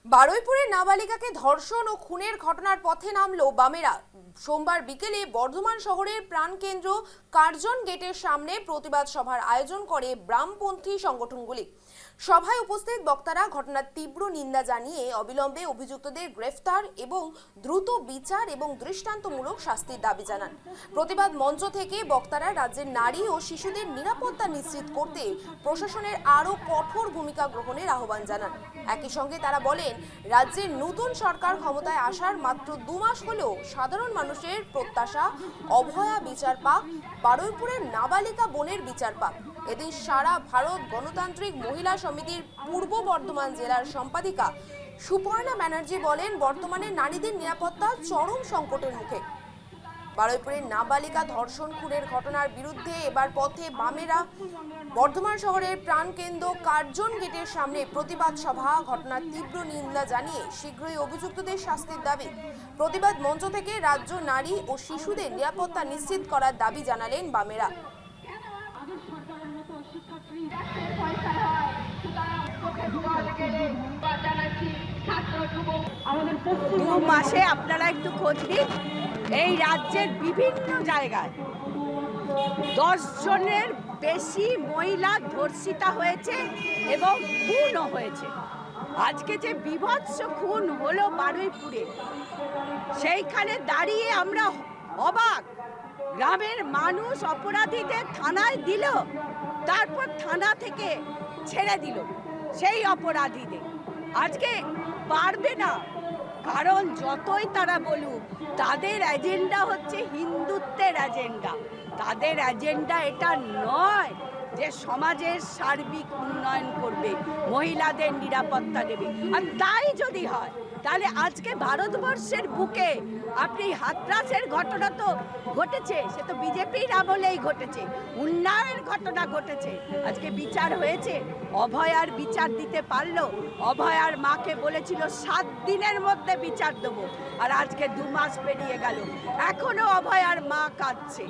বারুইপুরে নাবালিকাকে ধর্ষণ ও খুনের ঘটনার পথে নামলো বামেরা। সোমবার বিকেলে বর্ধমান শহরের প্রাণকেন্দ্র কার্জন গেটের সামনে প্রতিবাদ সভার আয়োজন করে বামপন্থী সংগঠনগুলি। সভায় উপস্থিত বক্তারা ঘটনার তীব্র নিন্দা জানিয়ে অবিলম্বে অভিযুক্তদের গ্রেফতার এবং দ্রুত বিচার এবং দৃষ্টান্তমূলক শাস্তির দাবি জানান। প্রতিবাদ মঞ্চ থেকে বক্তারা রাজ্যের নারী ও শিশুদের নিরাপত্তা নিশ্চিত করতে প্রশাসনের আরও কঠোর ভূমিকা গ্রহণের আহ্বান জানান। একই সঙ্গে তারা বলেন, রাজ্যের নতুন সরকার ক্ষমতায় আসার মাত্র 2 মাস হলেও সাধারণ মানুষের প্রত্যাশা অভয়া বিচার পাক, বারুইপুরের নাবালিকা বোনের বিচার পাক। এদিন সারা ভারত গণতান্ত্রিক মহিলা সমিতির পূর্ব বর্ধমান জেলার সম্পাদিকা সুপর্ণা ব্যানার্জি বলেন, বর্তমানে নারীদের নিরাপত্তা চরম সংকটের মুখে। বারুইপুরের নাবালিকা ধর্ষণ খুনের ঘটনার বিরুদ্ধে এবার পথে বামেরা। বর্ধমান শহরের প্রাণকেন্দ্র কার্জন গেটের সামনে প্রতিবাদ সভা। ঘটনার তীব্র নিন্দা জানিয়ে শীঘ্রই অভিযুক্তদের শাস্তির দাবি। প্রতিবাদ মঞ্চ থেকে রাজ্য নারী ও শিশুদের নিরাপত্তা নিশ্চিত করার দাবি জানালেন বামেরা। দু মাসে আপনারা একটু খোঁজ নিন, এই রাজ্যের বিভিন্ন জায়গায় 10 জনের বেশি মহিলা ধর্ষিতা হয়েছে এবং খুনও হয়েছে। আজকে যে বীভৎস খুন হলো বারুইপুরে, সেইখানে দাঁড়িয়ে আমরা অবাক। গ্রামের মানুষ অপরাধীদের থানায় দিল, তারপর থানা থেকে ছেড়ে দিল সেই অপরাধীদের। আজকে পারবে না, কারণ যতই তারা বলুক তাদের এজেন্ডা হচ্ছে হিন্দুত্বের এজেন্ডা। তাদের এজেন্ডা এটা নয় যে সমাজের সার্বিক উন্নয়ন করবে, মহিলাদের নিরাপত্তা দেবে। আর তাই যদি হয় তাহলে আজকে ভারতবর্ষের বুকে আপনি হাতরাসের ঘটনা তো ঘটেছে, সে তো বিজেপির আমলেই ঘটেছে, উন্নয়নের ঘটনা ঘটেছে। আজকে বিচার হয়েছে, অভয়ার বিচার দিতে পারলো। অভয়ার মাকে বলেছিল 7 দিনের মধ্যে বিচার দেবো, আর আজকে 2 মাস পেরিয়ে গেল, এখনো অভয়ার মা কাঁদছে।